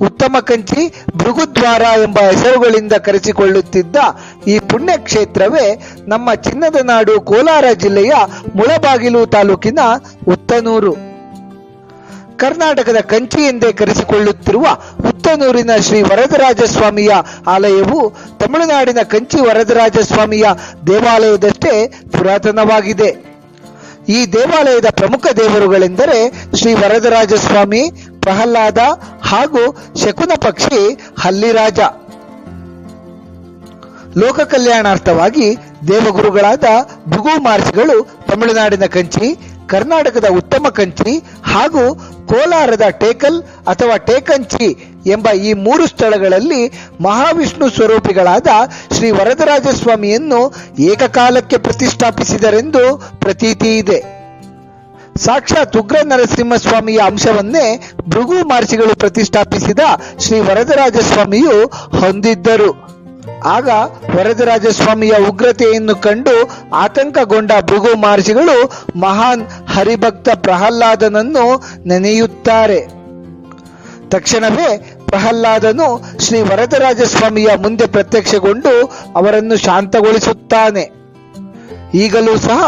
ಉತ್ತಮ ಕಂಚಿ, ಭೃಗುದ್ವಾರ ಎಂಬ ಹೆಸರುಗಳಿಂದ ಕರೆಸಿಕೊಳ್ಳುತ್ತಿದ್ದ ಈ ಪುಣ್ಯಕ್ಷೇತ್ರವೇ ನಮ್ಮ ಚಿನ್ನದ ನಾಡು ಕೋಲಾರ ಜಿಲ್ಲೆಯ ಮುಳಬಾಗಿಲು ತಾಲೂಕಿನ ಉತ್ತನೂರು. ಕರ್ನಾಟಕದ ಕಂಚಿ ಎಂದೇ ಕರೆಸಿಕೊಳ್ಳುತ್ತಿರುವ ಉತ್ತನೂರಿನ ಶ್ರೀ ವರದರಾಜಸ್ವಾಮಿಯ ಆಲಯವು ತಮಿಳುನಾಡಿನ ಕಂಚಿ ವರದರಾಜಸ್ವಾಮಿಯ ದೇವಾಲಯದಷ್ಟೇ ಪುರಾತನವಾಗಿದೆ. ಈ ದೇವಾಲಯದ ಪ್ರಮುಖ ದೇವರುಗಳೆಂದರೆ ಶ್ರೀ ವರದರಾಜಸ್ವಾಮಿ, ಪ್ರಹ್ಲಾದ ಹಾಗೂ ಶಕುನ ಪಕ್ಷಿ ಹಲ್ಲಿರಾಜ. ಲೋಕ ಕಲ್ಯಾಣಾರ್ಥವಾಗಿ ದೇವಗುರುಗಳಾದ ಭೃಗು ಮಹರ್ಷಿಗಳು ತಮಿಳುನಾಡಿನ ಕಂಚಿ, ಕರ್ನಾಟಕದ ಉತ್ತಮ ಕಂಚಿ ಹಾಗೂ ಕೋಲಾರದ ಟೇಕಲ್ ಅಥವಾ ಟೇಕಂಚಿ ಎಂಬ ಈ 3 ಸ್ಥಳಗಳಲ್ಲಿ ಮಹಾವಿಷ್ಣು ಸ್ವರೂಪಿಗಳಾದ ಶ್ರೀ ವರದರಾಜಸ್ವಾಮಿಯನ್ನು ಏಕಕಾಲಕ್ಕೆ ಪ್ರತಿಷ್ಠಾಪಿಸಿದರೆಂದು ಪ್ರತೀತಿ ಇದೆ. ಸಾಕ್ಷಾತ್ ಉಗ್ರ ನರಸಿಂಹಸ್ವಾಮಿಯ ಅಂಶವನ್ನೇ ಭೃಗು ಮಹರ್ಷಿಗಳು ಪ್ರತಿಷ್ಠಾಪಿಸಿದ ಶ್ರೀ ವರದರಾಜಸ್ವಾಮಿಯು ಹೊಂದಿದ್ದರು. ಆಗ ವರದರಾಜಸ್ವಾಮಿಯ ಉಗ್ರತೆಯನ್ನು ಕಂಡು ಆತಂಕಗೊಂಡ ಭೃಗು ಮಹರ್ಷಿಗಳು ಮಹಾನ್ ಹರಿಭಕ್ತ ಪ್ರಹ್ಲಾದನನ್ನು ನೆನೆಯುತ್ತಾರೆ. ತಕ್ಷಣವೇ ಪ್ರಹ್ಲಾದನು ಶ್ರೀ ವರದರಾಜಸ್ವಾಮಿಯ ಮುಂದೆ ಪ್ರತ್ಯಕ್ಷಗೊಂಡು ಅವರನ್ನು ಶಾಂತಗೊಳಿಸುತ್ತಾನೆ. ಈಗಲೂ ಸಹ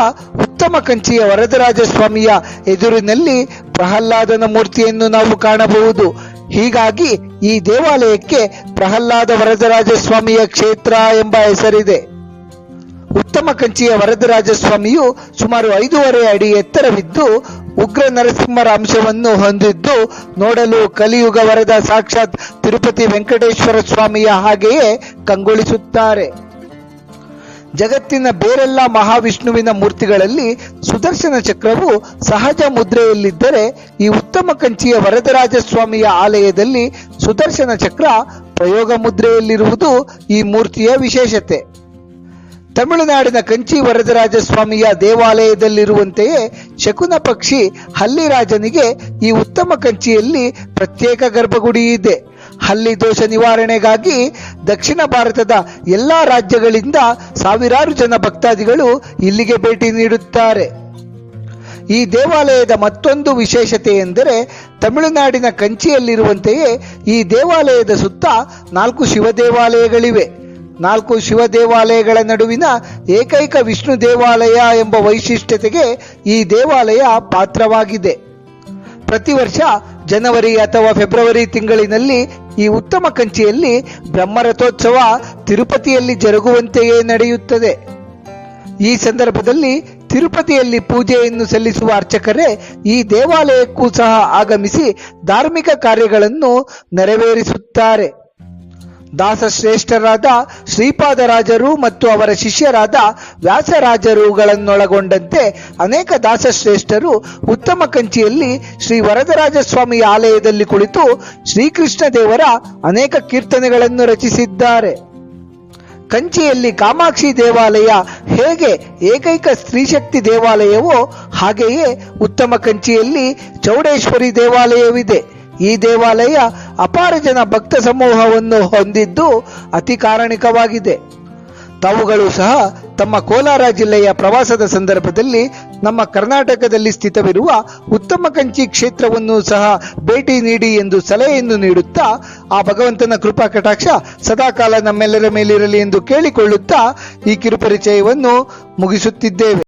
ಉತ್ತಮ ಕಂಚಿಯ ವರದರಾಜಸ್ವಾಮಿಯ ಎದುರಿನಲ್ಲಿ ಪ್ರಹ್ಲಾದನ ಮೂರ್ತಿಯನ್ನು ನಾವು ಕಾಣಬಹುದು. ಹೀಗಾಗಿ ಈ ದೇವಾಲಯಕ್ಕೆ ಪ್ರಹ್ಲಾದ ವರದರಾಜಸ್ವಾಮಿಯ ಕ್ಷೇತ್ರ ಎಂಬ ಹೆಸರಿದೆ. ಉತ್ತಮ ಕಂಚಿಯ ವರದರಾಜಸ್ವಾಮಿಯು ಸುಮಾರು 5.5 ಅಡಿ ಎತ್ತರವಿದ್ದು ಉಗ್ರ ನರಸಿಂಹರ ಅಂಶವನ್ನು ಹೊಂದಿದ್ದು ನೋಡಲು ಕಲಿಯುಗ ವರದ ಸಾಕ್ಷಾತ್ ತಿರುಪತಿ ವೆಂಕಟೇಶ್ವರ ಸ್ವಾಮಿಯ ಹಾಗೆಯೇ ಕಂಗೊಳಿಸುತ್ತಾರೆ. ಜಗತ್ತಿನ ಬೇರೆಲ್ಲ ಮಹಾವಿಷ್ಣುವಿನ ಮೂರ್ತಿಗಳಲ್ಲಿ ಸುದರ್ಶನ ಚಕ್ರವು ಸಹಜ ಮುದ್ರೆಯಲ್ಲಿದ್ದರೆ ಈ ಉತ್ತಮ ಕಂಚಿಯ ವರದರಾಜಸ್ವಾಮಿಯ ಆಲಯದಲ್ಲಿ ಸುದರ್ಶನ ಚಕ್ರ ಪ್ರಯೋಗ ಮುದ್ರೆಯಲ್ಲಿರುವುದು ಈ ಮೂರ್ತಿಯ ವಿಶೇಷತೆ. ತಮಿಳುನಾಡಿನ ಕಂಚಿ ವರದರಾಜಸ್ವಾಮಿಯ ದೇವಾಲಯದಲ್ಲಿರುವಂತೆಯೇ ಶಕುನ ಪಕ್ಷಿ ಹಲ್ಲಿರಾಜನಿಗೆ ಈ ಉತ್ತಮ ಕಂಚಿಯಲ್ಲಿ ಪ್ರತ್ಯೇಕ ಗರ್ಭಗುಡಿ ಇದೆ. ಹಲ್ಲಿ ದೋಷ ನಿವಾರಣೆಗಾಗಿ ದಕ್ಷಿಣ ಭಾರತದ ಎಲ್ಲಾ ರಾಜ್ಯಗಳಿಂದ ಸಾವಿರಾರು ಜನ ಭಕ್ತಾದಿಗಳು ಇಲ್ಲಿಗೆ ಭೇಟಿ ನೀಡುತ್ತಾರೆ. ಈ ದೇವಾಲಯದ ಮತ್ತೊಂದು ವಿಶೇಷತೆ ಎಂದರೆ ತಮಿಳುನಾಡಿನ ಕಂಚಿಯಲ್ಲಿರುವಂತೆಯೇ ಈ ದೇವಾಲಯದ ಸುತ್ತ 4 ಶಿವ ದೇವಾಲಯಗಳಿವೆ. 4 ಶಿವ ದೇವಾಲಯಗಳ ನಡುವಿನ ಏಕೈಕ ವಿಷ್ಣು ದೇವಾಲಯ ಎಂಬ ವೈಶಿಷ್ಟ್ಯತೆಗೆ ಈ ದೇವಾಲಯ ಪಾತ್ರವಾಗಿದೆ. ಪ್ರತಿ ವರ್ಷ ಜನವರಿ ಅಥವಾ ಫೆಬ್ರವರಿ ತಿಂಗಳಿನಲ್ಲಿ ಈ ಉತ್ತಮ ಕಂಚಿಯಲ್ಲಿ ಬ್ರಹ್ಮರಥೋತ್ಸವ ತಿರುಪತಿಯಲ್ಲಿ ಜರುಗುವಂತೆಯೇ ನಡೆಯುತ್ತದೆ. ಈ ಸಂದರ್ಭದಲ್ಲಿ ತಿರುಪತಿಯಲ್ಲಿ ಪೂಜೆಯನ್ನು ಸಲ್ಲಿಸುವ ಅರ್ಚಕರೇ ಈ ದೇವಾಲಯಕ್ಕೂ ಸಹ ಆಗಮಿಸಿ ಧಾರ್ಮಿಕ ಕಾರ್ಯಗಳನ್ನು ನೆರವೇರಿಸುತ್ತಾರೆ. ದಾಸಶ್ರೇಷ್ಠರಾದ ಶ್ರೀಪಾದರಾಜರು ಮತ್ತು ಅವರ ಶಿಷ್ಯರಾದ ವ್ಯಾಸರಾಜರುಗಳನ್ನೊಳಗೊಂಡಂತೆ ಅನೇಕ ದಾಸಶ್ರೇಷ್ಠರು ಉತ್ತಮ ಕಂಚಿಯಲ್ಲಿ ಶ್ರೀ ವರದರಾಜಸ್ವಾಮಿಯ ಆಲಯದಲ್ಲಿ ಕುಳಿತು ಶ್ರೀಕೃಷ್ಣ ದೇವರ ಅನೇಕ ಕೀರ್ತನೆಗಳನ್ನು ರಚಿಸಿದ್ದಾರೆ. ಕಂಚಿಯಲ್ಲಿ ಕಾಮಾಕ್ಷಿ ದೇವಾಲಯ ಹೇಗೆ ಏಕೈಕ ಸ್ತ್ರೀಶಕ್ತಿ ದೇವಾಲಯವೋ ಹಾಗೆಯೇ ಉತ್ತಮ ಕಂಚಿಯಲ್ಲಿ ಚೌಡೇಶ್ವರಿ ದೇವಾಲಯವಿದೆ. ಈ ದೇವಾಲಯ ಅಪಾರ ಜನ ಭಕ್ತ ಸಮೂಹವನ್ನು ಹೊಂದಿದ್ದು ಅತಿ ಕಾರಣಿಕವಾಗಿದೆ. ತಾವುಗಳು ಸಹ ತಮ್ಮ ಕೋಲಾರ ಜಿಲ್ಲೆಯ ಪ್ರವಾಸದ ಸಂದರ್ಭದಲ್ಲಿ ನಮ್ಮ ಕರ್ನಾಟಕದಲ್ಲಿ ಸ್ಥಿತವಿರುವ ಉತ್ತಮ ಕಂಚಿ ಕ್ಷೇತ್ರವನ್ನು ಸಹ ಭೇಟಿ ನೀಡಿ ಎಂದು ಸಲಹೆಯನ್ನು ನೀಡುತ್ತಾ ಆ ಭಗವಂತನ ಕೃಪಾ ಕಟಾಕ್ಷ ಸದಾಕಾಲ ನಮ್ಮೆಲ್ಲರ ಮೇಲಿರಲಿ ಎಂದು ಕೇಳಿಕೊಳ್ಳುತ್ತಾ ಈ ಕಿರುಪರಿಚಯವನ್ನು ಮುಗಿಸುತ್ತಿದ್ದೇವೆ.